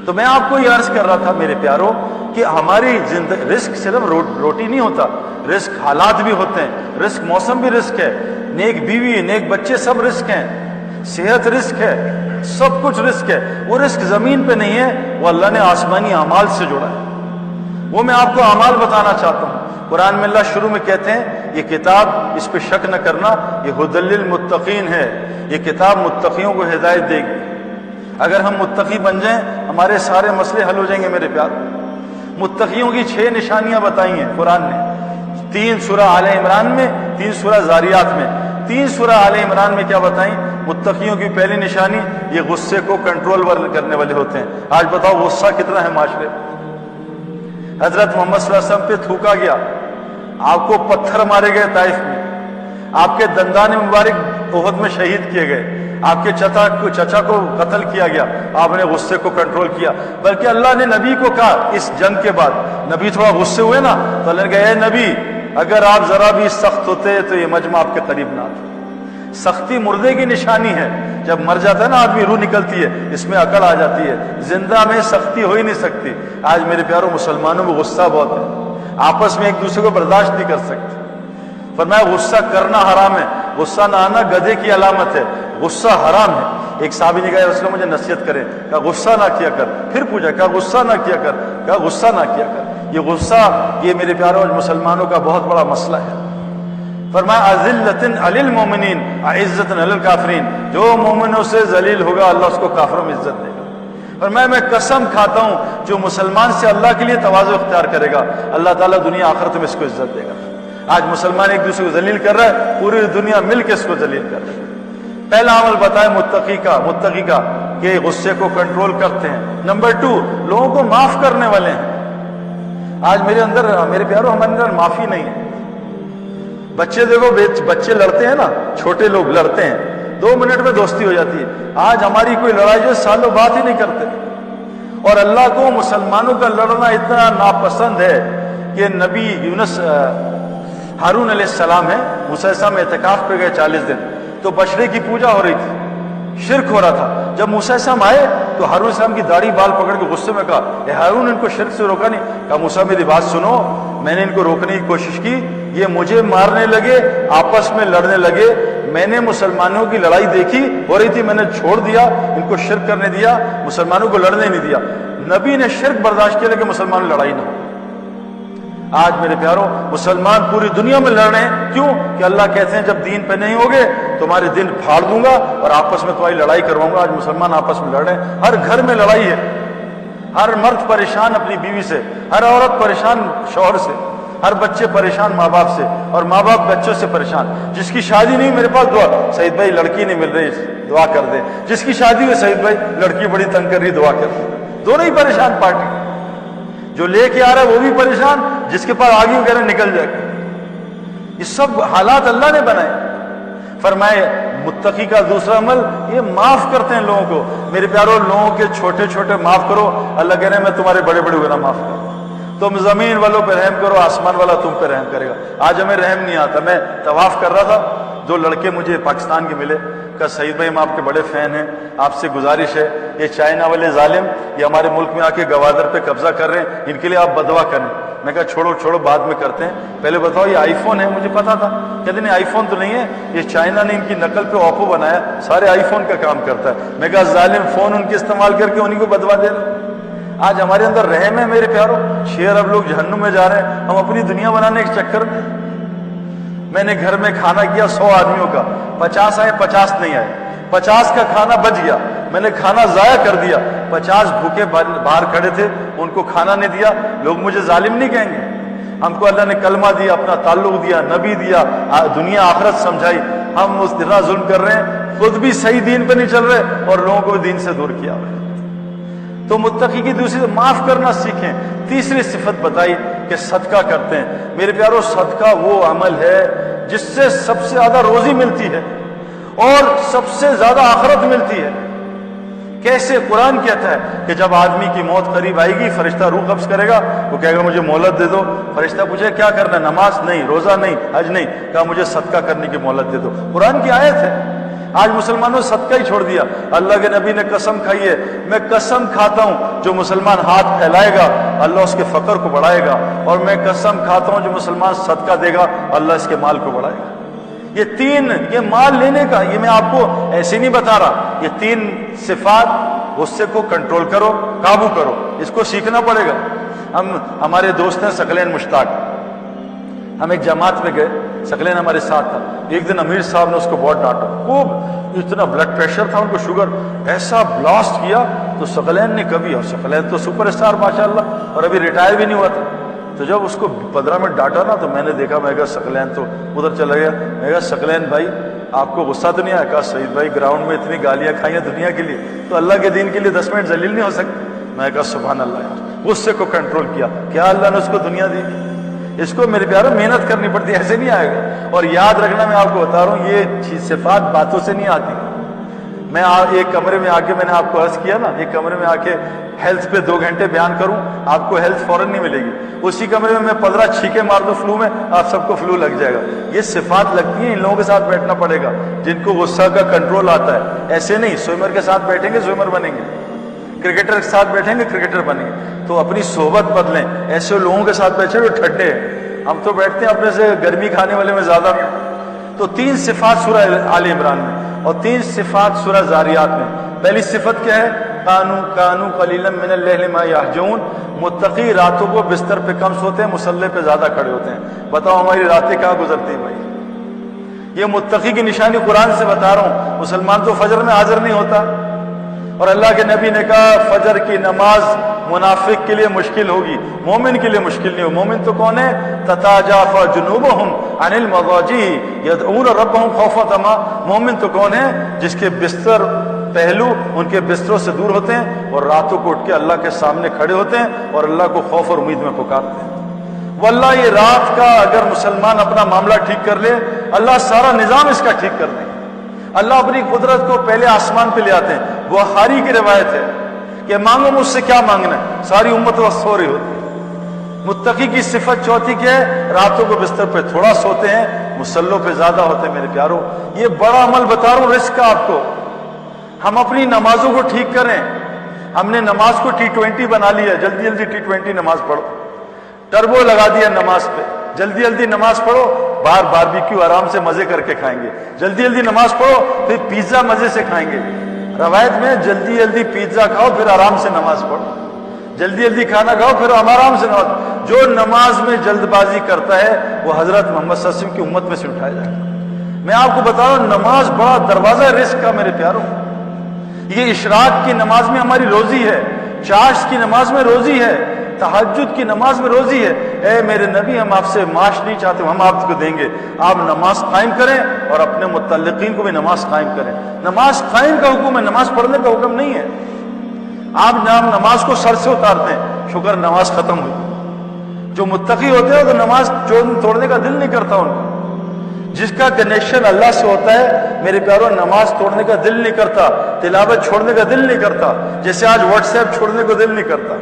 تو میں آپ کو یہ عرض کر رہا تھا میرے پیاروں کہ ہماری رزق صرف روٹی نہیں ہوتا، رزق حالات بھی ہوتے ہیں، رزق موسم بھی رزق ہے، نیک بیوی نیک بچے سب رزق ہیں، صحت رزق ہے، سب کچھ رزق ہے۔ وہ رزق زمین پہ نہیں ہے، وہ اللہ نے آسمانی اعمال سے جوڑا ہے۔ وہ میں آپ کو اعمال بتانا چاہتا ہوں۔ قرآن میں اللہ شروع میں کہتے ہیں یہ کتاب، اس پہ شک نہ کرنا، یہ ھدی للمتقین ہے، یہ کتاب متقیوں کو ہدایت دے گی۔ اگر ہم متقی بن جائیں ہمارے سارے مسئلے حل ہو جائیں گے میرے پیار۔ متقیوں کی 6 نشانیاں بتائی ہیں قرآن نے، 3 سورہ آل عمران میں، 3 سورہ زاریات میں۔ 3 سورہ آل عمران میں کیا بتائیں؟ متقیوں کی پہلی نشانی یہ غصے کو کنٹرول کرنے والے ہوتے ہیں۔ آج بتاؤ غصہ کتنا ہے معاشرے میں؟ حضرت محمد صلی اللہ علیہ وسلم پہ تھوکا گیا، آپ کو پتھر مارے گئے طائف میں، آپ کے دندان مبارک احد میں شہید کیے گئے، آپ کے چچا کو قتل کیا گیا، آپ نے غصے کو کنٹرول کیا۔ بلکہ اللہ نے نبی کو کہا اس جنگ کے بعد، نبی تھوڑا غصے ہوئے نا تو اللہ نے کہا اے نبی اگر آپ ذرا بھی سخت ہوتے تو یہ مجمع آپ کے قریب نہ آتا۔ سختی مردے کی نشانی ہے، جب مر جاتا ہے نا آدمی روح نکلتی ہے، اس میں عقل آ جاتی ہے، زندہ میں سختی ہو ہی نہیں سکتی۔ آج میرے پیاروں مسلمانوں میں غصہ بہت ہے، آپس میں ایک دوسرے کو برداشت نہیں کر سکتے۔ فرمایا غصہ کرنا حرام ہے، غصہ نہ آنا گدھے کی علامت ہے، غصہ حرام ہے۔ ایک صحابی نے کہا یا رسول اللہ مجھے نصیحت کرے، کہا غصہ نہ کیا کر۔ پھر پوچھا کہا غصہ نہ کیا کر، کہا غصہ نہ کیا کر۔ یہ غصہ یہ میرے پیاروں مسلمانوں کا بہت بڑا مسئلہ ہے۔ فرمایا اذلۃ علی المؤمنین اعزۃ علی الکافرین، جو مومنوں سے ذلیل ہوگا اللہ اس کو کافروں میں عزت دے گا۔ فرمایا میں قسم کھاتا ہوں جو مسلمان سے اللہ کے لیے تواضع اختیار کرے گا اللہ تعالیٰ دنیا آخرت میں اس کو عزت دے گا۔ آج مسلمان ایک دوسرے کو ذلیل کر رہا ہے، پوری دنیا مل کے اس کو ذلیل کر رہی ہے۔ پہلا عمل بتایا متقی کا کہ غصے کو کنٹرول کرتے ہیں۔ نمبر 2 لوگوں کو معاف کرنے والے ہیں۔ آج میرے پیاروں ہمارے اندر معافی نہیں ہے۔ بچے دیکھو، بچے لڑتے ہیں نا، چھوٹے لوگ لڑتے ہیں، 2 منٹ میں دوستی ہو جاتی ہے۔ آج ہماری کوئی لڑائی جو سالوں بات ہی نہیں کرتے، اور اللہ کو مسلمانوں کا لڑنا اتنا ناپسند ہے کہ نبی یونس ہارون علیہ السلام ہے، موسیٰ علیہ السلام اعتکاف پہ گئے 40 دن، تو بچڑے کی پوجا ہو رہی تھی، شرک ہو رہا تھا۔ جب موسیٰ علیہ السلام آئے تو ہارون علیہ السلام کی داڑھی بال پکڑ کے غصے میں کہا اے ہارون ان کو شرک سے روکا نہیں؟ کہا موسیٰ میری بات سنو، میں نے ان کو روکنے کی کوشش کی، یہ مجھے مارنے لگے، آپس میں لڑنے لگے، میں نے مسلمانوں کی لڑائی دیکھی ہو رہی تھی، میں نے چھوڑ دیا، ان کو شرک کرنے دیا، مسلمانوں کو لڑنے نہیں دیا۔ نبی نے شرک برداشت کیا لیکن مسلمان لڑائی نہ ہو۔ آج میرے پیاروں مسلمان پوری دنیا میں لڑ رہے ہیں، کیوں؟ کہ اللہ کہتے ہیں جب دین پہ نہیں ہوگے تمہارے دن پھاڑ دوں گا اور آپس میں تمہاری لڑائی کرواؤں گا۔ آج مسلمان آپس میں لڑ رہے ہیں، ہر گھر میں لڑائی ہے، ہر مرد پریشان اپنی بیوی سے، ہر عورت پریشان شوہر سے، ہر بچے پریشان ماں باپ سے، اور ماں باپ بچوں سے پریشان۔ جس کی شادی نہیں میرے پاس دعا، سعید بھائی لڑکی نہیں مل رہی دعا کر دے، جس کی شادی ہوئی سعید بھائی لڑکی بڑی تنگ کر رہی دعا کر دے، دونوں ہی پریشان پارٹی، جو لے کے آ رہا ہے وہ بھی پریشان، جس کے پاس آگے وہ کہہ رہے نکل جائے گا۔ یہ سب حالات اللہ نے بنائے۔ فرمائے متقی کا دوسرا عمل یہ معاف کرتے ہیں لوگوں کو۔ میرے پیاروں لوگوں کے چھوٹے چھوٹے معاف کرو، اللہ کہہ رہے ہیں میں تمہارے بڑے بڑے گناہ معاف کروں۔ تم زمین والوں پہ رحم کرو، آسمان والا تم پہ رحم کرے گا۔ آج ہمیں رحم نہیں آتا۔ میں طواف کر رہا تھا، 2 لڑکے مجھے پاکستان کے ملے، کہا سعید بھائی ہم آپ کے بڑے فین ہیں، آپ سے گزارش ہے یہ چائنا والے ظالم یہ ہمارے ملک میں آ کے گوادر پہ قبضہ کر رہے ہیں، ان کے لیے آپ بدعا کریں۔ میں کہا چھوڑو بعد میں کرتے ہیں، پہلے بتاؤ یہ آئی فون ہے؟ مجھے پتا تھا، کہتے نہیں آئی فون تو نہیں ہے، یہ چائنا نے ان کی نقل پہ اوپو بنایا، سارے آئی فون کا کام کرتا ہے۔ میں کہا ظالم فون ان کے استعمال کر کے انہیں کو بدوا دے رہے۔ آج ہمارے اندر رحم ہے میرے پیاروں، 6 ارب لوگ جہنم میں جا رہے ہیں، ہم اپنی دنیا بنانے کے چکر میں۔ میں نے گھر میں کھانا کیا 100 آدمیوں کا، 50 آئے 50 نہیں آئے، 50 کا کھانا بچ گیا، میں نے کھانا ضائع کر دیا، 50 بھوکے باہر کھڑے تھے ان کو کھانا نہیں دیا۔ لوگ مجھے ظالم نہیں کہیں گے؟ ہم کو اللہ نے کلمہ دیا، اپنا تعلق دیا، نبی دیا، دنیا آخرت سمجھائی، ہم اس طرح ظلم کر رہے ہیں، خود بھی صحیح دین پہ نہیں چل رہے اور لوگوں کو دین سے دور کیا ہوا ہے۔ تو متقی کی دوسری سے معاف کرنا سیکھیں۔ تیسری صفت بتائی کہ صدقہ کرتے ہیں۔ میرے پیاروں صدقہ وہ عمل ہے جس سے سب سے زیادہ روزی ملتی ہے اور سب سے زیادہ آخرت ملتی ہے۔ کیسے؟ قرآن کہتا ہے کہ جب آدمی کی موت قریب آئے گی فرشتہ روح قبض کرے گا، وہ کہے گا مجھے مہلت دے دو۔ فرشتہ پوچھے کیا کرنا ہے؟ نماز نہیں، روزہ نہیں، حج نہیں، کہا مجھے صدقہ کرنے کی مہلت دے دو۔ قرآن کی آیت ہے۔ آج مسلمانوں نے صدقہ ہی چھوڑ دیا. اللہ کے نبی نے قسم کھائی ہے, میں قسم کھاتا ہوں جو مسلمان ہاتھ پھیلائے گا اللہ اس کے فقر کو بڑھائے گا, اور میں قسم کھاتا ہوں جو مسلمان صدقہ دے گا اللہ اس کے مال کو بڑھائے گا. یہ تین, یہ مال لینے کا, یہ میں آپ کو ایسے نہیں بتا رہا, یہ تین صفات, غصے کو کنٹرول کرو, قابو کرو, اس کو سیکھنا پڑے گا. ہمارے دوست ہیں ثقلین مشتاق, ہم ایک جماعت میں گئے, ثقلین ہمارے ساتھ تھا. ایک دن امیر صاحب نے اس کو بہت ڈانٹا, خوب, اتنا بلڈ پریشر تھا ان کو, شوگر ایسا بلاسٹ کیا. تو ثقلین نے کبھی, اور ثقلین تو سپر اسٹار ماشاءاللہ, اور ابھی ریٹائر بھی نہیں ہوا تھا, تو جب اس کو 15 منٹ ڈانٹا نا تو میں نے دیکھا, میں کہا ثقلین تو ادھر چلا گیا. میں کہا ثقلین بھائی آپ کو غصہ تو نہیں آیا؟ کہا سعید بھائی گراؤنڈ میں اتنی گالیاں کھائیں دنیا کے لیے, تو اللہ کے دین کے لیے 10 منٹ ذلیل نہیں ہو سکتے. میں کہا سبحان اللہ یار, غصے کو کنٹرول کیا, کیا اللہ نے اس کو دنیا دی. اس کو میرے پیاروں محنت کرنی پڑتی ہے, ایسے نہیں آئے گا. اور یاد رکھنا, میں آپ کو بتا رہا ہوں یہ صفات باتوں سے نہیں آتی. میں ایک کمرے میں آ کے, میں نے آپ کو عرض کیا نا, ایک کمرے میں آ کے ہیلتھ پہ 2 گھنٹے بیان کروں, آپ کو ہیلتھ فوراً نہیں ملے گی. اسی کمرے میں 15 چھینکے مار دوں فلو میں, آپ سب کو فلو لگ جائے گا. یہ صفات لگتی ہیں, ان لوگوں کے ساتھ بیٹھنا پڑے گا جن کو غصہ کا کنٹرول آتا ہے. ایسے نہیں سوئمر کے ساتھ بیٹھیں گے سوئمر بنیں گے, کرکٹر کے ساتھ بیٹھیں گے کرکٹر بنیں گے. تو اپنی صحبت بدلیں, ایسے لوگوں کے ساتھ بیٹھے جو ٹھڈے ہیں. ہم تو بیٹھتے ہیں اپنے سے گرمی کھانے والے میں زیادہ. تو 3 صفات سورہ آل عمران میں, اور 3 صفات سورہ زاریات میں. پہلی صفت کیا ہے؟ کانو قلیلا من اللیل ما یہجعون, متقی راتوں کو بستر پہ کم سوتے ہیں, مصلی پہ زیادہ کھڑے ہوتے ہیں. بتاؤ ہماری راتیں کہاں گزرتی ہیں بھائی؟ یہ متقی کی نشانی قرآن سے بتا رہا ہوں. مسلمان تو فجر میں حاضر نہیں ہوتا, اور اللہ کے نبی نے کہا فجر کی نماز منافق کے لیے مشکل ہوگی, مومن کے لیے مشکل نہیں ہو. مومن تو کون ہے؟ تتاجافا جنوبہم عن المضاجع یدعون ربہم خوفا وطمعا. مومن تو کون ہے؟ جس کے بستر پہلو ان کے بستروں سے دور ہوتے ہیں, اور راتوں کو اٹھ کے اللہ کے سامنے کھڑے ہوتے ہیں, اور اللہ کو خوف اور امید میں پکارتے ہیں. واللہ یہ رات کا اگر مسلمان اپنا معاملہ ٹھیک کر لے, اللہ سارا نظام اس کا ٹھیک کر دے. اللہ اپنی قدرت کو پہلے آسمان پہ لے آتے ہیں. بخاری کی روایت ہے کہ مانگو مجھ سے کیا مانگنا ہے, ساری امت وقت سو رہی ہوتی ہے. متقی کی صفت چوتھی کیا ہے؟ راتوں کو بستر پہ تھوڑا سوتے ہیں, مصلوں پہ زیادہ ہوتے ہیں. میرے پیاروں یہ بڑا عمل بتا رہا ہوں, رزق کا آپ کو. ہم اپنی نمازوں کو ٹھیک کریں. ہم نے نماز کو T20 بنا لیا, جلدی جلدی T20 نماز پڑھو, ٹربو لگا دیا نماز پہ, جلدی جلدی نماز پڑھو. باہر باربیکیو آرام سے مزے کر کے کھائیں گے, جلدی جلدی نماز پڑھو, پھر پیزا مزے سے کھائیں گے. روایت میں جلدی جلدی پیزا کھاؤ پھر آرام سے نماز پڑھو, جلدی جلدی کھانا کھاؤ پھر آرام سے نماز. جو نماز میں جلد بازی کرتا ہے وہ حضرت محمد صلی اللہ علیہ وسلم کی امت میں سے اٹھایا جائے گا. میں آپ کو بتا رہا ہوں نماز بڑا دروازہ رزق کا میرے پیاروں. یہ اشراق کی نماز میں ہماری روزی ہے, چاشت کی نماز میں روزی ہے, تہجد کی نماز میں روزی ہے. اے میرے نبی ہم آپ سے معاش نہیں چاہتے, ہم آپ کو دیں گے. آپ نماز قائم کریں اور اپنے متعلقین کو بھی نماز قائم کریں. نماز قائم کا حکم ہے, نماز پڑھنے کا حکم نہیں ہے. آپ نماز کو سر سے اتارتے ہیں, شکر نماز ختم ہوئی. جو متقی ہوتے ہیں تو نماز توڑنے کا دل نہیں کرتا ان کا. جس کا کنیکشن اللہ سے ہوتا ہے میرے پیاروں, نماز توڑنے کا دل نہیں کرتا, تلاوت چھوڑنے کا دل نہیں کرتا. جیسے آج واٹس ایپ چھوڑنے کو دل نہیں کرتا,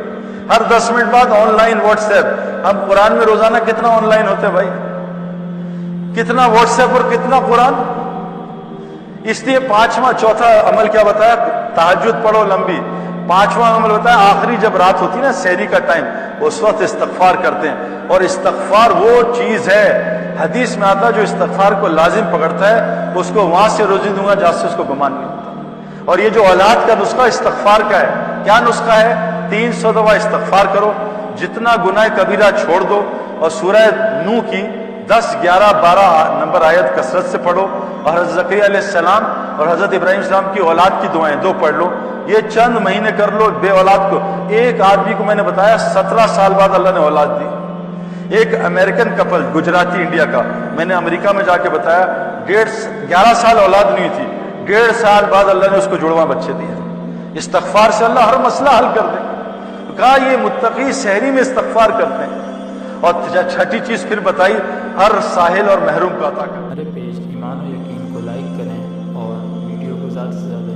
ہر 10 منٹ بعد آن لائن واٹس ایپ. ہم قرآن میں روزانہ کتنا آن لائن ہوتے ہیں بھائی, کتنا واٹس ایپ اور کتنا قرآن. اس لیے چوتھا عمل کیا بتایا؟ تہجد پڑھو لمبی. 5واں عمل بتایا آخری جب رات ہوتی ہے نا, سحری کا ٹائم, اس وقت استغفار کرتے ہیں. اور استغفار وہ چیز ہے, حدیث میں آتا ہے جو استغفار کو لازم پکڑتا ہے اس کو وہاں سے روزی دوں گا جہاں سے اس کو گمان نہیں ہوتا. اور یہ جو اولاد کا نسخہ استغفار کا ہے, کیا نسخہ ہے؟ 300 دفعہ استغفار کرو, جتنا گناہ کبیرہ چھوڑ دو, اور سورہ نوح کی 10, 11, 12 نمبر آیت کثرت سے پڑھو, اور حضرت زکریا علیہ السلام اور حضرت ابراہیم علیہ السلام کی اولاد کی دعائیں 2 پڑھ لو. یہ چند مہینے کر لو. بے اولاد کو, ایک آدمی کو میں نے بتایا 17 سال بعد اللہ نے اولاد دی. ایک امریکن کپل گجراتی انڈیا کا, میں نے امریکہ میں جا کے بتایا 11 سال اولاد نہیں تھی, 1.5 سال بعد اللہ نے اس کو جڑواں بچے دیے. استغفار سے اللہ ہر مسئلہ حل کر دے. کہا یہ متقی سحری میں استغفار کرتے ہیں. اور 6ٹھی چیز پھر بتائی, ہر ساحل اور محروم کا عطا کر. ہمارے پیج ایمان و یقین کو لائک کریں اور ویڈیو کو زیادہ سے زیادہ